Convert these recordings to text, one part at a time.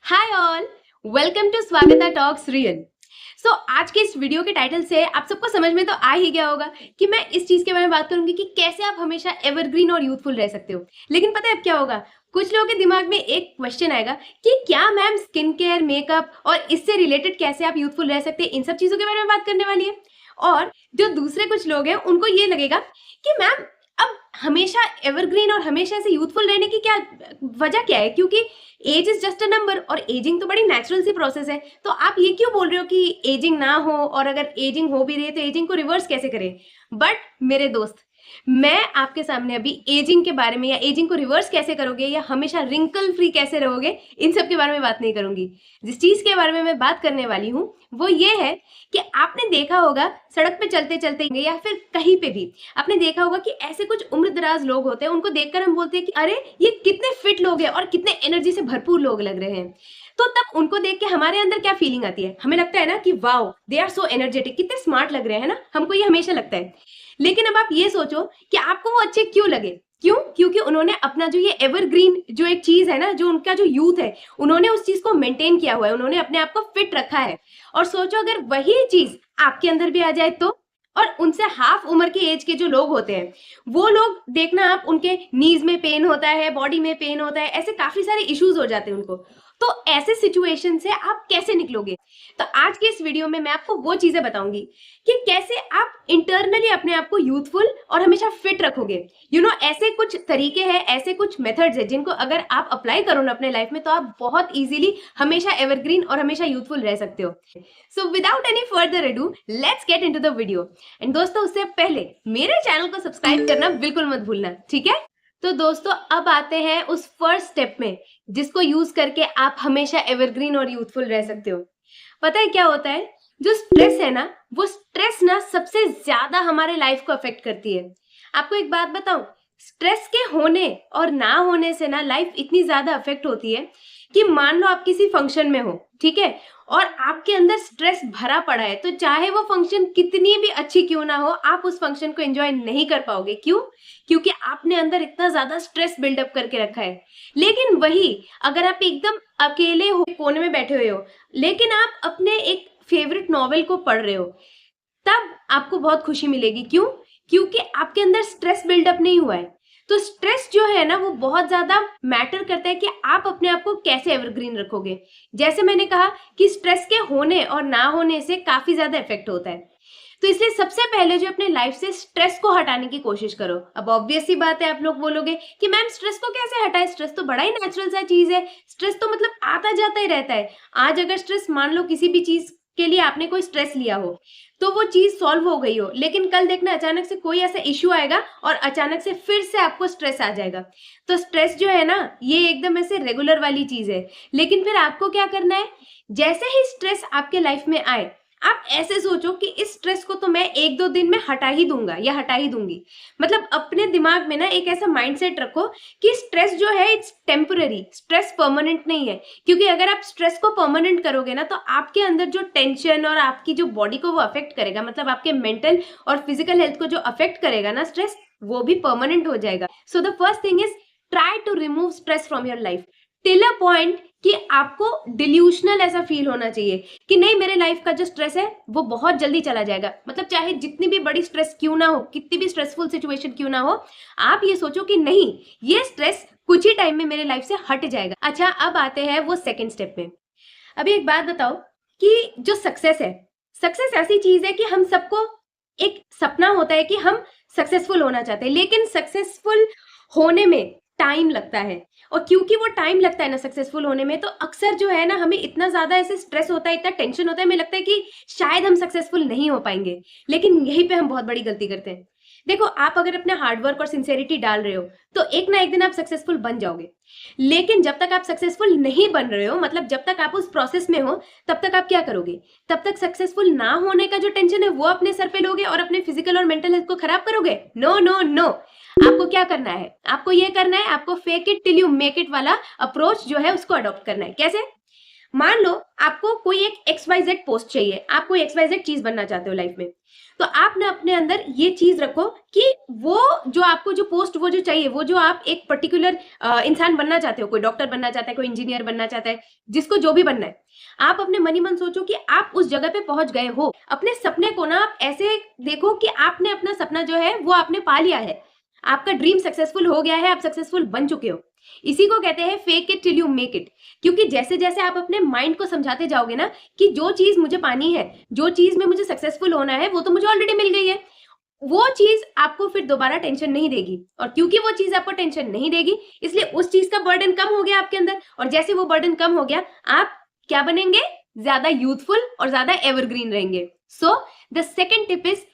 Hi all, welcome to Swagata talks real. So आज के इस वीडियो के टाइटल से आप सबको समझ में तो आ ही गया होगा कि मैं इस चीज के बारे में बात करूंगी कि कैसे आप हमेशा एवरग्रीन और यूथफुल रह सकते हो। लेकिन पता है अब क्या होगा, कुछ लोगों के दिमाग में एक क्वेश्चन आएगा कि क्या मैम स्किन केयर, मेकअप और इससे रिलेटेड कैसे आप यूथफुल रह सकते हैं, इन सब चीजों के बारे में बात करने वाली है। और जो दूसरे कुछ लोग हैं उनको ये लगेगा कि मैम अब हमेशा एवरग्रीन और हमेशा ऐसे यूथफुल रहने की क्या वजह क्या है, क्योंकि age is just a number और एजिंग तो बड़ी नेचुरल सी प्रोसेस है। तो आप ये क्यों बोल रहे हो कि एजिंग ना हो, और अगर एजिंग हो भी रही है तो एजिंग को रिवर्स कैसे करें। बट मेरे दोस्त, मैं आपके सामने अभी एजिंग के बारे में या एजिंग को रिवर्स कैसे करोगे या हमेशा रिंकल फ्री कैसे रहोगे, इन सब के बारे में बात नहीं करूंगी। जिस चीज के बारे में मैं बात करने वाली हूँ वो ये है कि आपने देखा होगा सड़क पे चलते चलते या फिर कहीं पे भी आपने देखा होगा कि ऐसे कुछ उम्रदराज लोग होते हैं, उनको देखकर हम बोलते हैं कि अरे ये कितने फिट लोग हैं और कितने एनर्जी से भरपूर लोग लग रहे हैं। तो तब उनको देख के हमारे अंदर क्या फीलिंग आती है, हमें लगता है ना कि wow they are so energetic, कितने स्मार्ट लग रहे हैं ना, हमको ये हमेशा लगता है। लेकिन अब आप ये सोचो कि आपको वो अच्छे क्यों लगे। क्यों? क्योंकि उन्होंने अपना जो ये एवरग्रीन जो एक चीज है ना, जो उनका जो यूथ है, उन्होंने उस चीज को मेंटेन किया हुआ है, उन्होंने अपने आप को फिट रखा है। और सोचो अगर वही चीज आपके अंदर भी आ जाए तो। और उनसे हाफ उम्र की एज के जो लोग होते हैं, वो लोग देखना आप, उनके नीज में पेन होता है, बॉडी में पेन होता है, ऐसे काफी सारे इश्यूज हो जाते हैं उनको। तो ऐसे सिचुएशन से आप कैसे निकलोगे। तो आज के इस वीडियो में मैं आपको वो चीजें बताऊंगी कि कैसे आप इंटरनली अपने आप को यूथफुल और हमेशा फिट रखोगे। ऐसे कुछ तरीके हैं, ऐसे कुछ मेथड्स हैं जिनको अगर आप अप्लाई करो ना अपने लाइफ में तो आप बहुत इजीली हमेशा एवरग्रीन और हमेशा यूथफुल रह सकते हो। So without any further ado, let's get into the video. And दोस्तों, उससे पहले मेरे चैनल को सब्सक्राइब करना बिल्कुल मत भूलना, ठीक है। तो दोस्तों अब आते हैं उस फर्स्ट स्टेप में जिसको यूज करके आप हमेशा एवरग्रीन और यूथफुल रह सकते हो। पता है क्या होता है, जो स्ट्रेस है ना, वो स्ट्रेस ना सबसे ज्यादा हमारे लाइफ को अफेक्ट करती है। आपको एक बात बताऊं, स्ट्रेस के होने और ना होने से ना लाइफ इतनी ज्यादा अफेक्ट होती है कि मान लो आप किसी फंक्शन में हो, ठीक है, और आपके अंदर स्ट्रेस भरा पड़ा है, तो चाहे वो फंक्शन कितनी भी अच्छी क्यों ना हो, आप उस फंक्शन को एंजॉय नहीं कर पाओगे। क्यों? क्योंकि आपने अंदर इतना ज्यादा स्ट्रेस बिल्डअप करके रखा है। लेकिन वही अगर आप एकदम अकेले हो, कोने में बैठे हुए हो, लेकिन आप अपने एक फेवरेट नॉवेल को पढ़ रहे हो, तब आपको बहुत खुशी मिलेगी। क्यों? क्योंकि आपके अंदर स्ट्रेस बिल्डअप नहीं हुआ है। तो स्ट्रेस जो है ना, वो बहुत ज्यादा मैटर करता है कि आप अपने आप को कैसे एवरग्रीन रखोगे। जैसे मैंने कहा कि स्ट्रेस के होने और ना होने से काफी ज्यादा इफेक्ट होता है। तो इसलिए सबसे पहले जो अपने लाइफ से स्ट्रेस को हटाने की कोशिश करो। अब ऑब्वियस सी बात है, आप लोग बोलोगे कि मैम स्ट्रेस को कैसे हटाए, स्ट्रेस तो बड़ा ही नेचुरल सा चीज है, स्ट्रेस तो मतलब आता जाता ही रहता है। आज अगर स्ट्रेस, मान लो किसी भी चीज के लिए आपने कोई स्ट्रेस लिया हो तो वो चीज सॉल्व हो गई हो, लेकिन कल देखना अचानक से कोई ऐसा इश्यू आएगा और अचानक से फिर से आपको स्ट्रेस आ जाएगा। तो स्ट्रेस जो है ना, ये एकदम ऐसे रेगुलर वाली चीज है। लेकिन फिर आपको क्या करना है, जैसे ही स्ट्रेस आपके लाइफ में आए, आप ऐसे सोचो कि इस स्ट्रेस को तो मैं एक दो दिन में हटा ही दूंगा या हटा ही दूंगी। मतलब अपने दिमाग में ना एक ऐसा माइंडसेट रखो कि स्ट्रेस जो है इट्स टेम्पररी, स्ट्रेस परमानेंट नहीं है। क्योंकि अगर आप स्ट्रेस को परमानेंट करोगे ना, तो आपके अंदर जो टेंशन और आपकी जो बॉडी को वो अफेक्ट करेगा, मतलब आपके मेंटल और फिजिकल हेल्थ को जो अफेक्ट करेगा ना स्ट्रेस, वो भी परमानेंट हो जाएगा। So the first thing is try to remove stress from your life till a point कि आपको डिल्यूशनल ऐसा फील होना चाहिए कि नहीं, मेरे लाइफ का जो स्ट्रेस है वो बहुत जल्दी चला जाएगा। मतलब चाहे जितनी भी बड़ी स्ट्रेस क्यों ना हो, कितनी भी स्ट्रेसफुल सिचुएशन क्यों ना हो, आप ये सोचो कि नहीं, ये स्ट्रेस कुछ ही टाइम में मेरे लाइफ से हट जाएगा। अच्छा, अब आते हैं वो सेकेंड स्टेप में। अभी एक बात बताओ कि जो सक्सेस है, सक्सेस ऐसी चीज है कि हम सबको एक सपना होता है कि हम सक्सेसफुल होना चाहते हैं, लेकिन सक्सेसफुल होने में टाइम लगता है। और क्योंकि वो टाइम लगता है ना सक्सेसफुल होने में, तो अक्सर जो है ना हमें इतना ज्यादा ऐसे स्ट्रेस होता है, इतना टेंशन होता है, हमें लगता है कि शायद हम सक्सेसफुल नहीं हो पाएंगे। लेकिन यहीं पे हम बहुत बड़ी गलती करते हैं। देखो, आप अगर अपना हार्डवर्क और सिंसेरिटी डाल रहे हो तो एक ना एक दिन आप सक्सेसफुल बन जाओगे। लेकिन जब तक आप सक्सेसफुल नहीं बन रहे हो, मतलब जब तक आप उस प्रोसेस में हो, तब तक आप क्या करोगे, तब तक सक्सेसफुल ना होने का जो टेंशन है वो अपने सर पे लोगे और अपने फिजिकल और मेंटल हेल्थ को खराब करोगे। नो नो नो, आपको क्या करना है, आपको ये करना है, आपको fake it till you make it वाला अप्रोच जो है उसको अडॉप्ट करना है। कैसे? मान लो आपको कोई एक XYZ पोस्ट चाहिए, आप कोई XYZ चीज बनना चाहते हो लाइफ में, तो आप ना अपने अंदर ये चीज रखो कि वो जो आपको जो पोस्ट वो जो चाहिए, वो जो आप एक पर्टिकुलर इंसान बनना चाहते हो, कोई डॉक्टर बनना चाहता है, कोई इंजीनियर बनना चाहता है, जिसको जो भी बनना है, आप अपने मन ही मन सोचो कि आप उस जगह पे पहुंच गए हो। अपने सपने को ना आप ऐसे देखो कि आपने अपना सपना जो है वो आपने पा लिया है, आपका ड्रीम सक्सेसफुल हो गया है, आप सक्सेसफुल बन चुके हो। इसी को कहते हैं fake it till you make it. क्योंकि जैसे जैसे आप अपने माइंड को समझाते जाओगे ना कि जो चीज मुझे पानी है, जो चीज में मुझे सक्सेसफुल होना है, वो तो मुझे ऑलरेडी मिल गई है, वो चीज आपको फिर दोबारा टेंशन नहीं देगी। और क्योंकि वो चीज आपको टेंशन नहीं देगी, इसलिए उस चीज का बर्डन कम हो गया आपके अंदर, और जैसे वो बर्डन कम हो गया, आप क्या बनेंगे? ज्यादा यूथफुल और ज्यादा एवरग्रीन रहेंगे। So the second tip is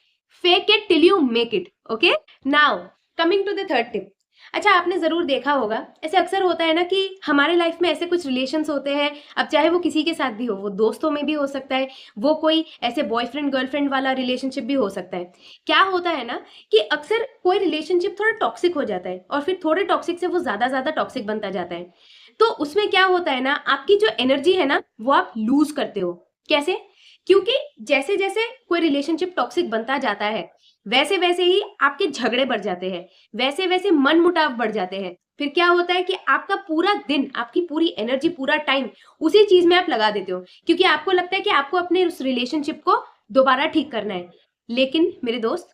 fake it till you make it. Okay, now coming to the third tip. अच्छा, आपने जरूर देखा होगा, ऐसे अक्सर होता है ना कि हमारे लाइफ में ऐसे कुछ रिलेशंस होते हैं, अब चाहे वो किसी के साथ भी हो, वो दोस्तों में भी हो सकता है, वो कोई ऐसे बॉयफ्रेंड गर्लफ्रेंड वाला रिलेशनशिप भी हो सकता है। क्या होता है ना कि अक्सर कोई रिलेशनशिप थोड़ा टॉक्सिक हो जाता है, और फिर थोड़े टॉक्सिक से वो ज्यादा टॉक्सिक बनता जाता है। तो उसमें क्या होता है ना, आपकी जो एनर्जी है ना वो आप लूज करते हो। कैसे? क्योंकि जैसे जैसे कोई रिलेशनशिप टॉक्सिक बनता जाता है, वैसे वैसे ही आपके झगड़े बढ़ जाते हैं, वैसे वैसे मन मुटाव बढ़ जाते हैं। फिर क्या होता है कि आपका पूरा दिन, आपकी पूरी एनर्जी, पूरा टाइम उसी चीज में आप लगा देते हो, क्योंकि आपको लगता है कि आपको अपने उस रिलेशनशिप को दोबारा ठीक करना है। लेकिन मेरे दोस्त,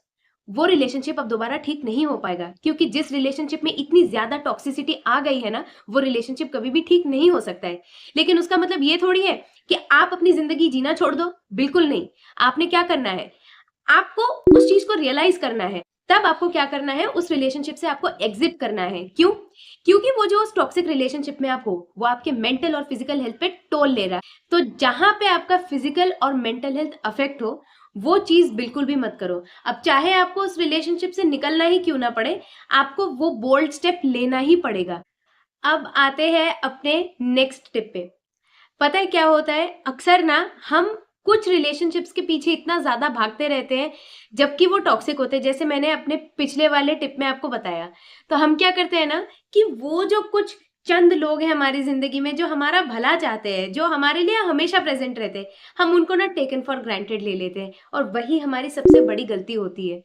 वो रिलेशनशिप अब दोबारा ठीक नहीं हो पाएगा, क्योंकि जिस रिलेशनशिप में इतनी ज्यादा टॉक्सिसिटी आ गई है ना, वो रिलेशनशिप कभी भी ठीक नहीं हो सकता है। लेकिन उसका मतलब ये थोड़ी है कि आप अपनी जिंदगी जीना छोड़ दो, बिल्कुल नहीं। आपने क्या करना है, आपको उस चीज को रियलाइज करना है, तब आपको क्या करना है, उस रिलेशनशिप से आपको एग्जिट करना है। क्यों? क्योंकि वो जो उस टॉक्सिक रिलेशनशिप में आप हो, वो आपके मेंटल और फिजिकल हेल्थ पे टोल ले रहा है। तो जहां पे आपका फिजिकल और मेंटल हेल्थ अफेक्ट हो, वो चीज बिल्कुल भी मत करो। अब चाहे आपको उस रिलेशनशिप से निकलना ही क्यों ना पड़े, आपको वो बोल्ड स्टेप लेना ही पड़ेगा। अब आते हैं अपने नेक्स्ट टिप पे। पता है क्या होता है, अक्सर ना हम कुछ रिलेशनशिप्स के पीछे इतना ज्यादा भागते रहते हैं जबकि वो टॉक्सिक होते हैं। जैसे मैंने अपने पिछले वाले टिप में आपको बताया, तो हम क्या करते हैं ना कि वो जो कुछ चंद लोग हैं हमारी जिंदगी में जो हमारा भला चाहते हैं, जो हमारे लिए हमेशा प्रेजेंट रहते हैं, हम उनको ना टेकन फॉर ग्रांटेड ले लेते हैं, और वही हमारी सबसे बड़ी गलती होती है।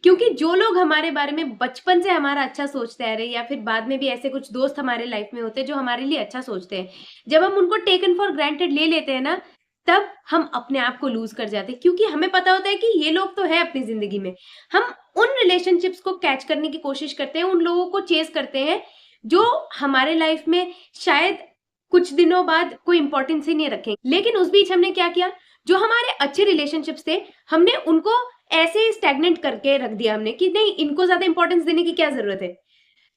क्योंकि जो लोग हमारे बारे में बचपन से हमारा अच्छा सोचते आ रहे, या फिर बाद में भी ऐसे कुछ दोस्त हमारे लाइफ में होते हैं जो हमारे लिए अच्छा सोचते हैं, जब हम उनको टेकन फॉर ग्रांटेड ले लेते हैं ना, तब हम अपने आप को लूज कर जाते हैं। क्योंकि हमें पता होता है कि ये लोग तो है अपनी जिंदगी में, हम उन रिलेशनशिप्स को कैच करने की कोशिश करते हैं, उन लोगों को चेस करते हैं जो हमारे लाइफ में शायद कुछ दिनों बाद कोई इंपॉर्टेंस ही नहीं रखेंगे। लेकिन उस बीच हमने क्या किया, जो हमारे अच्छे रिलेशनशिप्स थे, हमने उनको ऐसे स्टैग्नेंट करके रख दिया हमने कि नहीं, इनको ज्यादा इंपॉर्टेंस देने की क्या जरूरत है।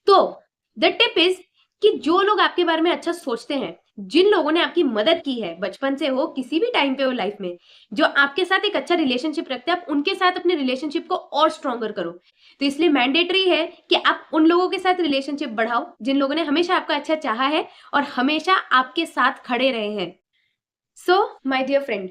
तो द टिप इज कि जो लोग आपके बारे में अच्छा सोचते हैं, जिन लोगों ने आपकी मदद की है बचपन से हो, किसी भी टाइम पे हो लाइफ में, जो आपके साथ एक अच्छा रिलेशनशिप रखते हैं, आप उनके साथ अपने रिलेशनशिप को और स्ट्रॉन्गर करो। तो इसलिए मैंडेटरी है कि आप उन लोगों के साथ रिलेशनशिप बढ़ाओ जिन लोगों ने हमेशा आपका अच्छा चाहा है और हमेशा आपके साथ खड़े रहे हैं। सो माय डियर फ्रेंड,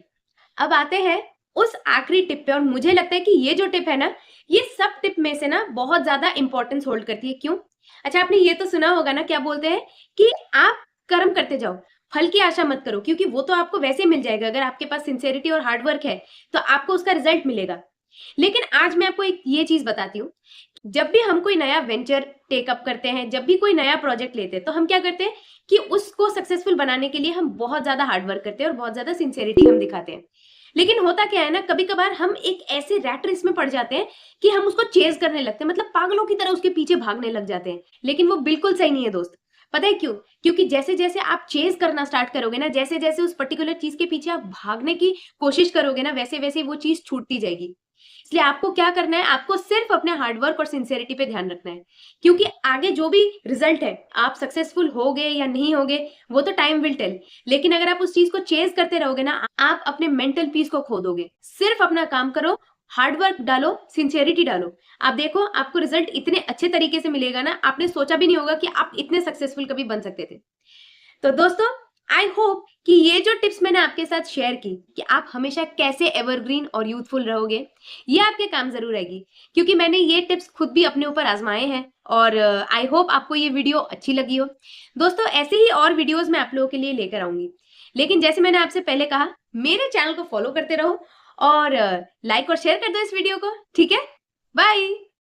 अब आते हैं उस आखिरी टिप पे, और मुझे लगता है कि ये जो टिप है ना, ये सब टिप में से ना बहुत ज्यादा इंपॉर्टेंस होल्ड करती है। क्यों? अच्छा, आपने ये तो सुना होगा ना, क्या बोलते हैं कि आप कर्म करते जाओ, फल की आशा मत करो, क्योंकि वो तो आपको वैसे ही मिल जाएगा। अगर आपके पास सिंसेरिटी और हार्डवर्क है तो आपको उसका रिजल्ट मिलेगा। लेकिन आज मैं आपको एक ये चीज बताती हूँ, जब भी हम कोई नया वेंचर टेकअप करते हैं, जब भी कोई नया प्रोजेक्ट लेते हैं, तो हम क्या करते हैं कि उसको सक्सेसफुल बनाने के लिए हम बहुत ज्यादा हार्डवर्क करते हैं और बहुत ज्यादा सिंसेरिटी हम दिखाते हैं। लेकिन होता क्या है ना, कभी कभार हम एक ऐसे रैट रेस में पड़ जाते हैं कि हम उसको चेज करने लगते हैं, मतलब पागलों की तरह उसके पीछे भागने लग जाते हैं। लेकिन वो बिल्कुल सही नहीं है दोस्त। पता है क्यों? क्योंकि जैसे जैसे आप चेज करना स्टार्ट करोगे ना, जैसे जैसे उस पर्टिकुलर चीज के पीछे आप भागने की कोशिश करोगे ना, वैसे वैसे वो चीज छूटती जाएगी। इसलिए आपको क्या करना है, आपको सिर्फ अपने हार्डवर्क और सिंसियरिटी पे ध्यान रखना है। क्योंकि आगे जो भी रिजल्ट है, आप सक्सेसफुल होगे या नहीं होगे, वो तो टाइम विल टेल। लेकिन अगर आप उस चीज को चेज करते रहोगे ना, आप अपने मेंटल पीस को खो दोगे। सिर्फ अपना काम करो, हार्डवर्क डालो, सिंसियरिटी डालो, आप देखो आपको रिजल्ट इतने अच्छे तरीके से मिलेगा ना, आपने सोचा भी नहीं होगा कि आप इतने सक्सेसफुल कभी बन सकते थे। तो दोस्तों, आई होप कि ये जो टिप्स मैंने आपके साथ शेयर की कि आप हमेशा कैसे एवरग्रीन और यूथफुल रहोगे, ये आपके काम जरूर आएगी। क्योंकि मैंने ये टिप्स खुद भी अपने ऊपर आजमाए हैं, और आई होप आपको ये वीडियो अच्छी लगी हो। दोस्तों, ऐसे ही और वीडियोस मैं आप लोगों के लिए लेकर आऊंगी। लेकिन जैसे मैंने आपसे पहले कहा, मेरे चैनल को फॉलो करते रहो और लाइक और शेयर कर दो इस वीडियो को, ठीक है? बाय।